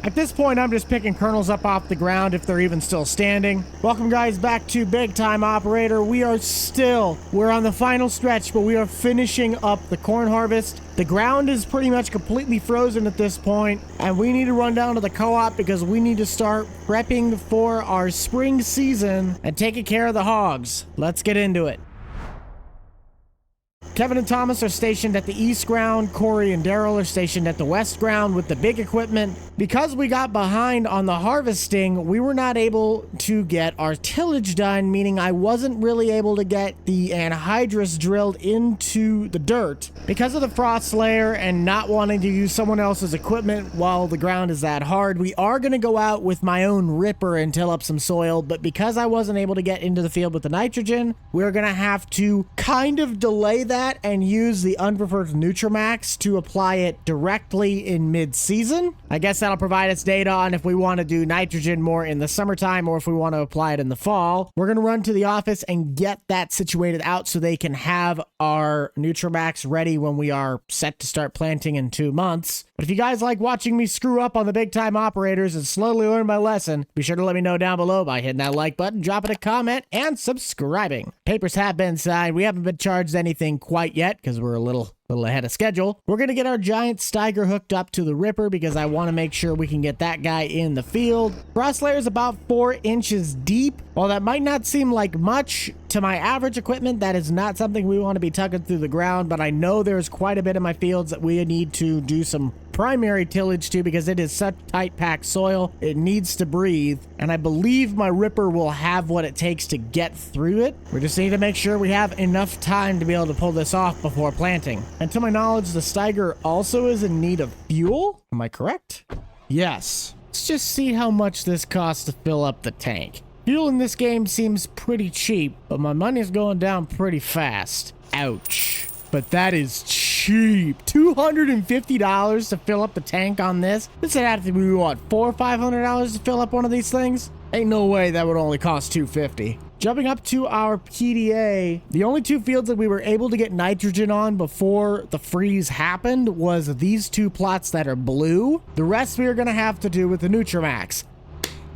At this point, I'm just picking kernels up off the ground if they're even still standing. Welcome, guys, back to Big Time Operator. We're on the final stretch, but we are finishing up the corn harvest. The ground is pretty much completely frozen at this point, and we need to run down to the co-op because we need to start prepping for our spring season and taking care of the hogs. Let's get into it. Kevin and Thomas are stationed at the east ground. Corey and Daryl are stationed at the west ground with the big equipment. Because we got behind on the harvesting, we were not able to get our tillage done, meaning I wasn't really able to get the anhydrous drilled into the dirt. Because of the frost layer and not wanting to use someone else's equipment while the ground is that hard, we are going to go out with my own ripper and till up some soil, but because I wasn't able to get into the field with the nitrogen, we're going to have to kind of delay that and use the unpreferred Nutramax to apply it directly in mid-season. I guess that'll provide us data on if we want to do nitrogen more in the summertime or if we want to apply it in the fall. We're going to run to the office and get that situated out so they can have our Nutramax ready when we are set to start planting in 2 months. But if you guys like watching me screw up on the Big Time Operators and slowly learn my lesson, be sure to let me know down below by hitting that like button, dropping a comment, and subscribing. Papers have been signed. We haven't been charged anything quite yet because we're a little ahead of schedule. We're going to get our giant Steiger hooked up to the ripper because I want to make sure we can get that guy in the field. Frost layer is about 4 inches deep. While that might not seem like much to my average equipment, that is not something we want to be tugging through the ground, but I know there's quite a bit of my fields that we need to do some primary tillage to because it is such tight packed soil. It needs to breathe, and I believe my ripper will have what it takes to get through it. We just need to make sure we have enough time to be able to pull this off before planting. And to my knowledge, the Steiger also is in need of fuel. Am I correct? Yes. Let's just see how much this costs to fill up the tank. Fuel in this game seems pretty cheap, but my money's going down pretty fast. Ouch. But that is cheap. $250 to fill up the tank on this? This would have to be, what, $400 or $500 to fill up one of these things? Ain't no way that would only cost $250. Jumping up to our PDA, the only 2 fields that we were able to get nitrogen on before the freeze happened was these 2 plots that are blue. The rest we are going to have to do with the Nutramax.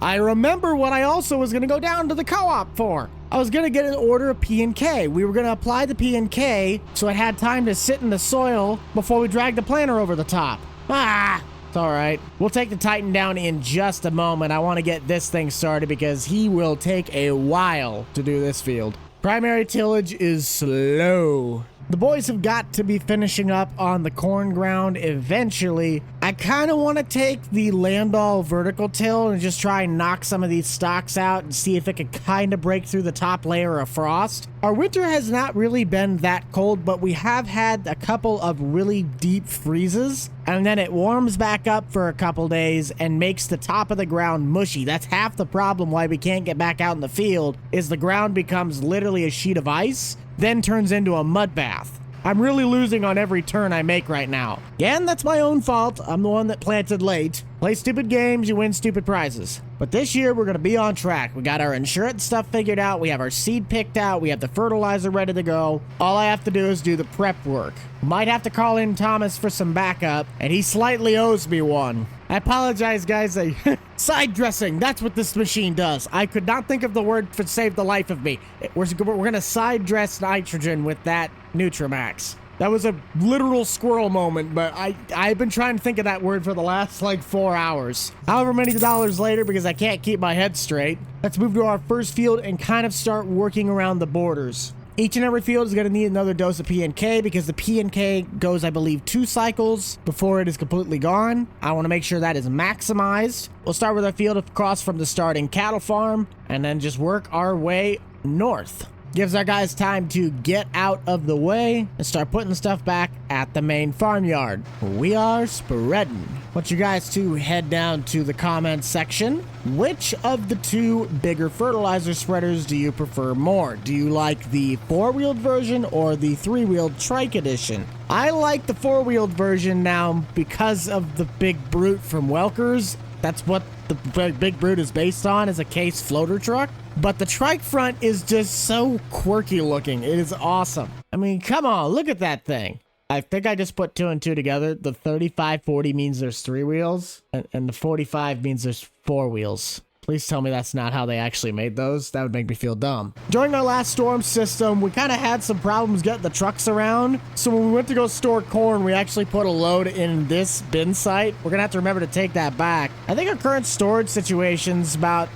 I remember what I also was going to go down to the co-op for. I was going to get an order of P&K. We were going to apply the P&K so it had time to sit in the soil before we dragged the planter over the top. It's all right. We'll take the Titan down in just a moment. I want to get this thing started because he will take a while to do this field. Primary tillage is slow. The boys have got to be finishing up on the corn ground eventually. I kind of want to take the Landau vertical till and just try and knock some of these stalks out and see if it could kind of break through the top layer of frost. Our winter has not really been that cold, but we have had a couple of really deep freezes, and then it warms back up for a couple days and makes the top of the ground mushy. That's half the problem why we can't get back out in the field, is the ground becomes literally a sheet of ice, then turns into a mud bath. I'm really losing on every turn I make right now. And that's my own fault. I'm the one that planted late. Play stupid games, you win stupid prizes. But this year, we're going to be on track. We got our insurance stuff figured out. We have our seed picked out. We have the fertilizer ready to go. All I have to do is do the prep work. Might have to call in Thomas for some backup, and he slightly owes me one. I apologize, guys. Side dressing, that's what this machine does. I could not think of the word to save the life of me. We're going to side dress nitrogen with that Nutramax. That was a literal squirrel moment, but I've been trying to think of that word for the last, 4 hours. However many dollars later, because I can't keep my head straight, let's move to our first field and kind of start working around the borders. Each and every field is going to need another dose of P&K because the P&K goes, I believe, 2 cycles before it is completely gone. I want to make sure that is maximized. We'll start with our field across from the starting cattle farm and then just work our way north. Gives our guys time to get out of the way and start putting stuff back at the main farmyard. We are spreading. Want you guys to head down to the comments section. Which of the 2 bigger fertilizer spreaders do you prefer more? Do you like the 4-wheeled version or the 3-wheeled trike edition? I like the 4-wheeled version now because of the Big Brute from Welker's. That's what the Big Brute is based on, is a case floater truck. But the trike front is just so quirky looking. It is awesome. I mean, come on, look at that thing. I think I just put 2 and 2 together. The 3540 means there's 3 wheels, and the 45 means there's 4 wheels. Please tell me that's not how they actually made those. That would make me feel dumb. During our last storm system, we kind of had some problems getting the trucks around. So when we went to go store corn, we actually put a load in this bin site. We're going to have to remember to take that back. I think our current storage situation's about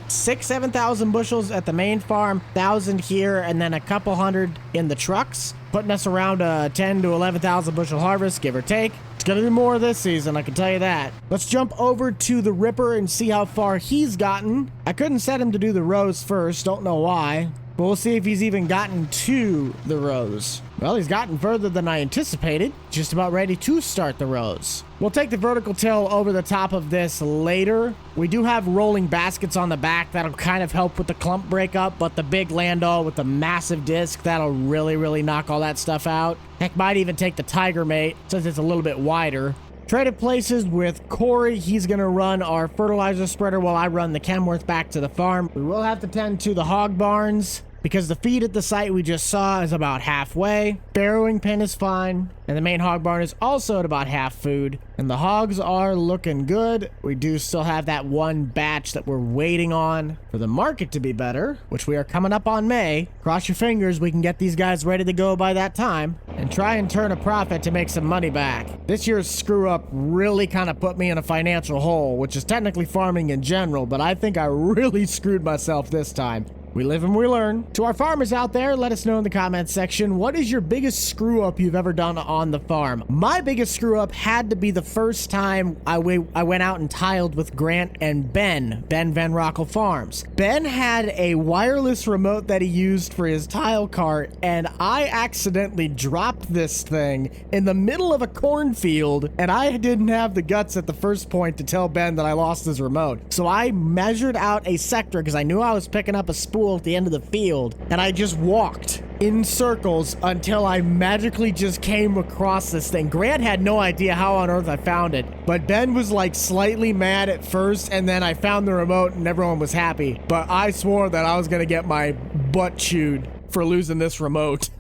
7,000 bushels at the main farm, 1,000 here, and then a couple hundred in the trucks, putting us around a 10 to 11,000 bushel harvest, give or take. It's gonna be more this season, I can tell you that. Let's jump over to the Ripper and see how far he's gotten. I couldn't set him to do the rows first, don't know why, but we'll see if he's even gotten to the rows. Well, he's gotten further than I anticipated. Just about ready to start the rows. We'll take the vertical till over the top of this later. We do have rolling baskets on the back that'll kind of help with the clump breakup, but the big landau with the massive disc, that'll really knock all that stuff out. Heck, might even take the Tiger Mate since it's a little bit wider. Traded places with Corey. He's going to run our fertilizer spreader while I run the Kenworth back to the farm. We will have to tend to the hog barns because the feed at the site we just saw is about halfway. Barrowing pen is fine, and the main hog barn is also at about half food. And the hogs are looking good. We do still have that one batch that we're waiting on for the market to be better, which we are coming up on May. Cross your fingers we can get these guys ready to go by that time and try and turn a profit to make some money back. This year's screw up really kind of put me in a financial hole, which is technically farming in general, but I think I really screwed myself this time. We live and we learn. To our farmers out there, let us know in the comments section, what is your biggest screw up you've ever done on the farm? My biggest screw up had to be the first time I went out and tiled with Grant and Ben Van Rockle Farms. Ben had a wireless remote that he used for his tile cart, and I accidentally dropped this thing in the middle of a cornfield, and I didn't have the guts at the first point to tell Ben that I lost his remote. So I measured out a sector because I knew I was picking up a spool at the end of the field, and I just walked in circles until I magically just came across this thing. Grant had no idea how on earth I found it, but Ben was like slightly mad at first, and then I found the remote and everyone was happy. But I swore that I was gonna get my butt chewed for losing this remote.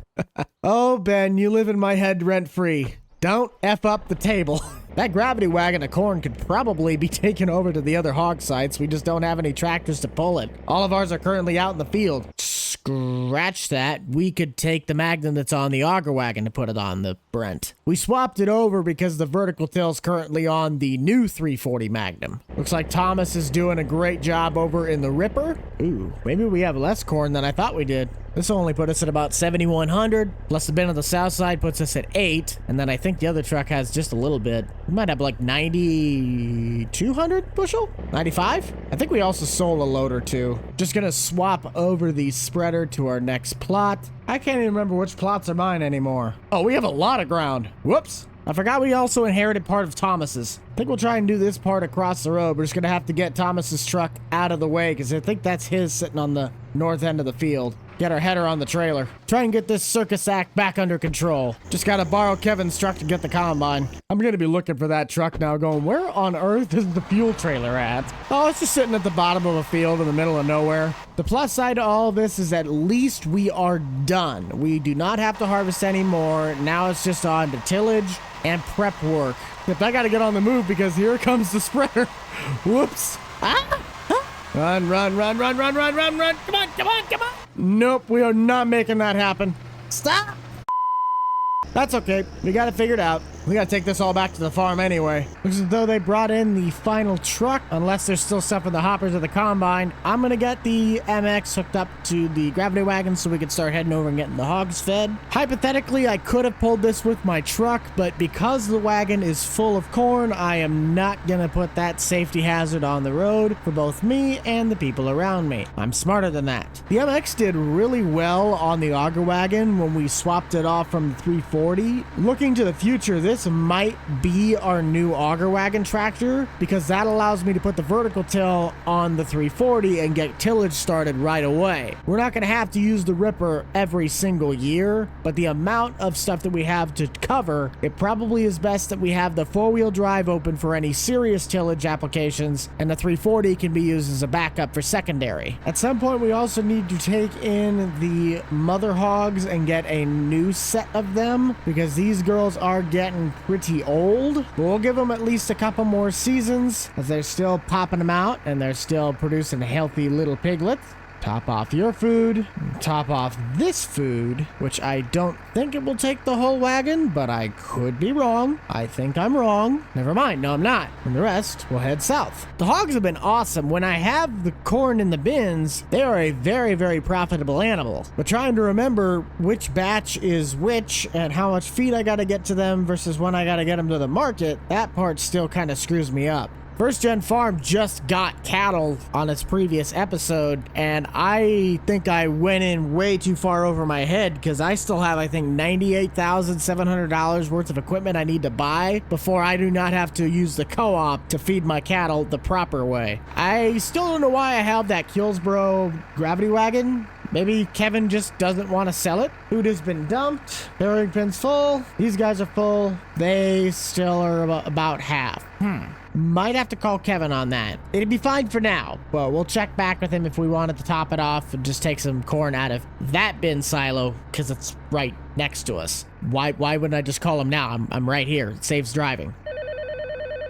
Oh, Ben, you live in my head rent-free. Don't F up the table. That gravity wagon of corn could probably be taken over to the other hog sites. We just don't have any tractors to pull it. All of ours are currently out in the field. Scratch that. We could take the Magnum that's on the auger wagon to put it on the Brent. We swapped it over because the vertical till's currently on the new 340 Magnum. Looks like Thomas is doing a great job over in the Ripper. Ooh, maybe we have less corn than I thought we did. This will only put us at about 7,100, plus the bin on the south side puts us at 8, and then I think the other truck has just a little bit. We might have like 9,200 bushel? 95? I think we also sold a load or two. Just gonna swap over the spreader to our next plot. I can't even remember which plots are mine anymore. Oh, we have a lot of ground. Whoops. I forgot we also inherited part of Thomas's. I think we'll try and do this part across the road. We're just gonna have to get Thomas's truck out of the way because I think that's his sitting on the north end of the field. Get our header on the trailer. Try and get this circus act back under control. Just gotta borrow Kevin's truck to get the combine. I'm gonna be looking for that truck now going, where on earth is the fuel trailer at? Oh, it's just sitting at the bottom of a field in the middle of nowhere. The plus side to all of this is at least we are done. We do not have to harvest anymore. Now it's just on to tillage and prep work. Except I gotta get on the move because here comes the spreader. Whoops. Ah! Run, run, run, run, run, run, run, run. Come on, come on, come on. Nope, we are not making that happen. Stop. That's okay. We got it figured out. We gotta take this all back to the farm anyway. Looks as though they brought in the final truck, unless there's still stuff in the hoppers of the combine. I'm gonna get the MX hooked up to the gravity wagon so we can start heading over and getting the hogs fed. Hypothetically, I could have pulled this with my truck, but because the wagon is full of corn, I am not gonna put that safety hazard on the road for both me and the people around me. I'm smarter than that. The MX did really well on the auger wagon when we swapped it off from the 340. Looking to the future, this this might be our new auger wagon tractor, because that allows me to put the vertical till on the 340 and get tillage started right away. We're not going to have to use the ripper every single year, but the amount of stuff that we have to cover, it probably is best that we have the 4-wheel drive open for any serious tillage applications, and the 340 can be used as a backup for secondary. At some point, we also need to take in the mother hogs and get a new set of them, because these girls are getting pretty old. But we'll give them at least a couple more seasons, as they're still popping them out and they're still producing healthy little piglets. Top off your food, top off this food, which I don't think it will take the whole wagon, but I could be wrong. I think I'm wrong. Never mind, no I'm not. And the rest will head south. The hogs have been awesome. When I have the corn in the bins, they are a very, very profitable animal. But trying to remember which batch is which and how much feed I gotta get to them versus when I gotta get them to the market, that part still kind of screws me up. First Gen Farm just got cattle on its previous episode, and I think I went in way too far over my head, because I still have, I think, $98,700 worth of equipment I need to buy before I do not have to use the co-op to feed my cattle the proper way. I still don't know why I have that Killsboro gravity wagon. Maybe Kevin just doesn't want to sell it. Food has been dumped. Carrying pin's full. These guys are full. They still are about half. Might have to call Kevin on that. It'd be fine for now, but we'll check back with him if we wanted to top it off and just take some corn out of that bin silo, because it's right next to us. Why wouldn't I just call him now? I'm right here. It saves driving.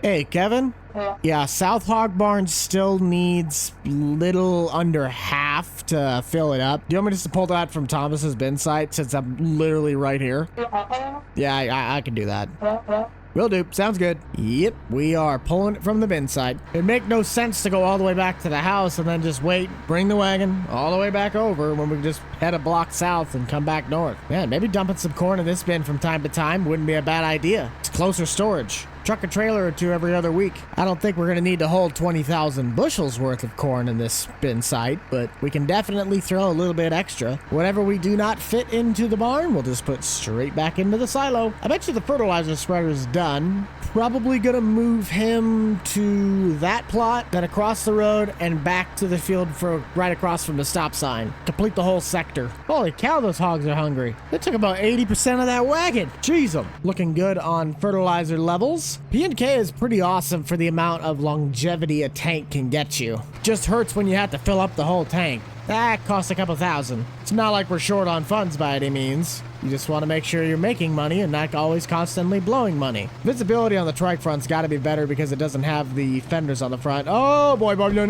Hey, Kevin? Yeah, South Hog Barn still needs little under half to fill it up. Do you want me just to pull that from Thomas's bin site, since I'm literally right here? Yeah, I can do that. Will do. Sounds good. Yep, we are pulling it from the bin side. It'd make no sense to go all the way back to the house and then just wait, bring the wagon all the way back over when we just head a block south and come back north. Man, maybe dumping some corn in this bin from time to time wouldn't be a bad idea. It's closer storage. Truck a trailer or two every other week. I don't think we're going to need to hold 20,000 bushels worth of corn in this bin site, but we can definitely throw a little bit extra. Whatever we do not fit into the barn, we'll just put straight back into the silo. I bet you the fertilizer spreader is done. Probably going to move him to that plot, then across the road and back to the field for right across from the stop sign. Complete the whole sector. Holy cow, those hogs are hungry. They took about 80% of that wagon. Jeez, I'm looking good on fertilizer levels. P&K is pretty awesome for the amount of longevity a tank can get you. Just hurts when you have to fill up the whole tank. That costs a couple thousand. It's not like we're short on funds by any means. You just want to make sure you're making money and not always constantly blowing money. Visibility on the trike front's got to be better because it doesn't have the fenders on the front. Oh boy, no,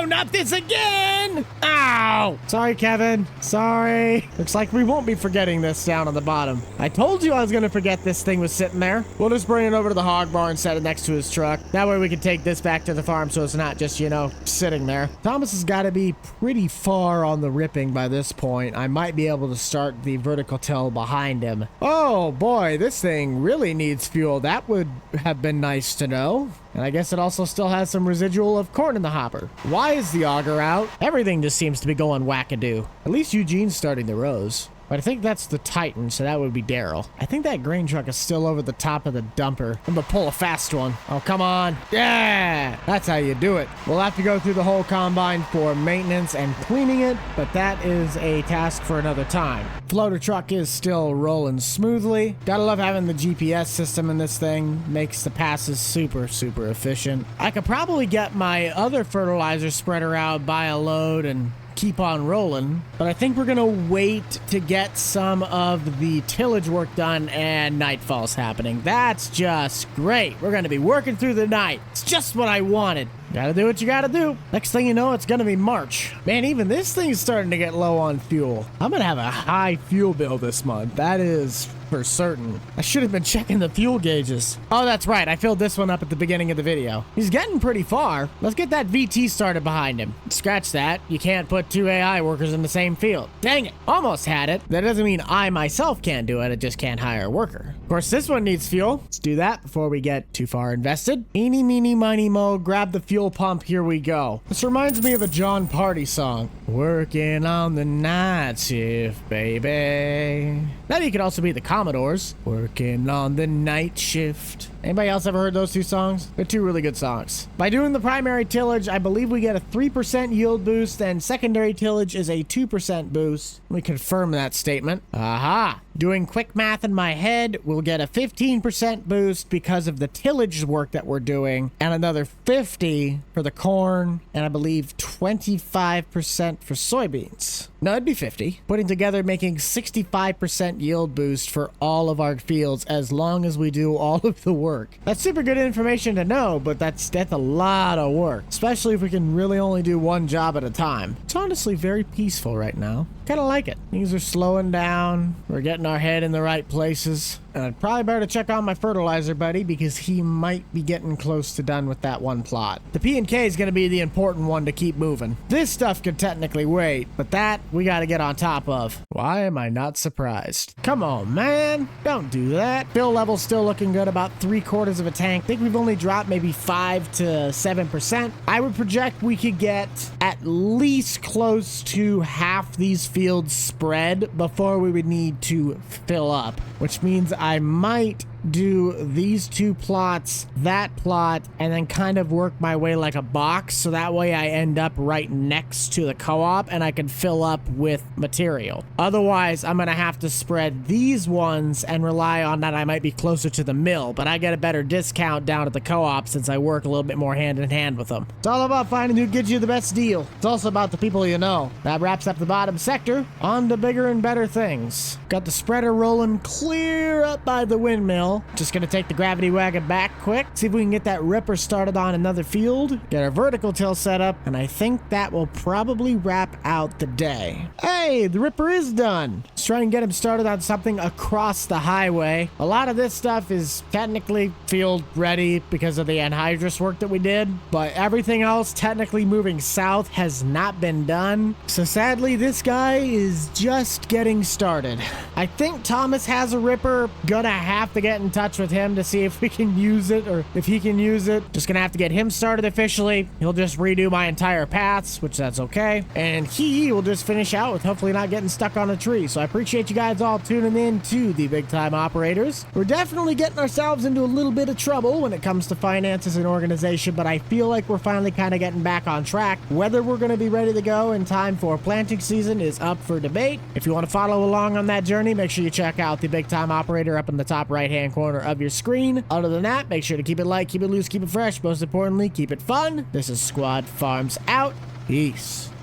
not this again! Ow! Sorry, Kevin. Sorry. Looks like we won't be forgetting this down on the bottom. I told you I was gonna forget this thing was sitting there. We'll just bring it over to the hog barn, set it next to his truck. That way we can take this back to the farm so it's not just, you know, sitting there. Thomas has got to be pretty far on the ripping by this point. I might be able to start the vertical till behind him. Oh boy, this thing really needs fuel. That would have been nice to know. And I guess it also still has some residual of corn in the hopper. Why is the auger out? Everything just seems to be going wackadoo. At least Eugene's starting the rows. But I think that's the Titan, so that would be Daryl. I think that grain truck is still over the top of the dumper. I'm gonna pull a fast one. Oh, come on. Yeah! That's how you do it. We'll have to go through the whole combine for maintenance and cleaning it, but that is a task for another time. Floater truck is still rolling smoothly. Gotta love having the GPS system in this thing. Makes the passes super, super efficient. I could probably get my other fertilizer spreader out, buy a load, and keep on rolling, but I think we're gonna wait to get some of the tillage work done and nightfall's happening. That's just great. We're gonna be working through the night. It's just what I wanted. Gotta do what you gotta do. Next thing you know, it's gonna be March. Man, even this thing's starting to get low on fuel. I'm gonna have a high fuel bill this month. That is for certain. I should have been checking the fuel gauges. Oh, that's right. I filled this one up at the beginning of the video. He's getting pretty far. Let's get that VT started behind him. Scratch that. You can't put 2 AI workers in the same field. Dang it. Almost had it. That doesn't mean I myself can't do it. I just can't hire a worker. Of course, this one needs fuel. Let's do that before we get too far invested. Eeny, meeny, miny, mo. Grab the fuel pump. Here we go. This reminds me of a John Party song. Working on the night shift, baby. Now you could also be the Commodores, working on the night shift. Anybody else ever heard those two songs? They're two really good songs. By doing the primary tillage, I believe we get a 3% yield boost, and secondary tillage is a 2% boost. Let me confirm that statement. Aha! Doing quick math in my head, we'll get a 15% boost because of the tillage work that we're doing, and another 50 for the corn, and I believe 25% for soybeans. No, it'd be 50. Putting together making 65% yield boost for all of our fields as long as we do all of the work. That's super good information to know, but that's a lot of work, especially if we can really only do one job at a time. It's honestly very peaceful right now. Kind of like it. Things are slowing down. We're getting our head in the right places. And I'd probably better check on my fertilizer buddy because he might be getting close to done with that one plot. The P&K is going to be the important one to keep moving. This stuff could technically wait, but that we got to get on top of. Why am I not surprised? Come on, man. Don't do that. Fill level's still looking good, about 3/4 of a tank. I think we've only dropped maybe 5 to 7%. I would project we could get at least close to half these fields spread before we would need to fill up, which means I might do these two plots, that plot, and then kind of work my way like a box, so that way I end up right next to the co-op and I can fill up with material. Otherwise, I'm gonna have to spread these ones and rely on that I might be closer to the mill, but I get a better discount down at the co-op since I work a little bit more hand in hand with them. It's all about finding who gives you the best deal. It's also about the people you know. That wraps up the bottom sector. On to bigger and better things. Got the spreader rolling clear up by the windmill. Just gonna take the gravity wagon back quick, see if we can get that ripper started on another field, get our vertical till set up, and I think that will probably wrap out the day. Hey, the ripper is done. Let's try and get him started on something across the highway. A lot of this stuff is technically field ready because of the anhydrous work that we did, but everything else technically moving south has not been done. So sadly, this guy is just getting started. I think Thomas has a ripper. Gonna have to get in touch with him to see if we can use it or if he can use it. Just gonna have to get him started officially. He'll just redo my entire paths, which that's okay. And he will just finish out with hopefully not getting stuck on a tree. So I appreciate you guys all tuning in to the Big Time Operators. We're definitely getting ourselves into a little bit of trouble when it comes to finances and organization, but I feel like we're finally kind of getting back on track. Whether we're gonna be ready to go in time for planting season is up for debate. If you want to follow along on that journey, make sure you check out the Big Time Operator up in the top right-hand corner of your screen. Other than that, make sure to keep it light, keep it loose, keep it fresh. Most importantly, keep it fun. This is Squad Farms out. Peace.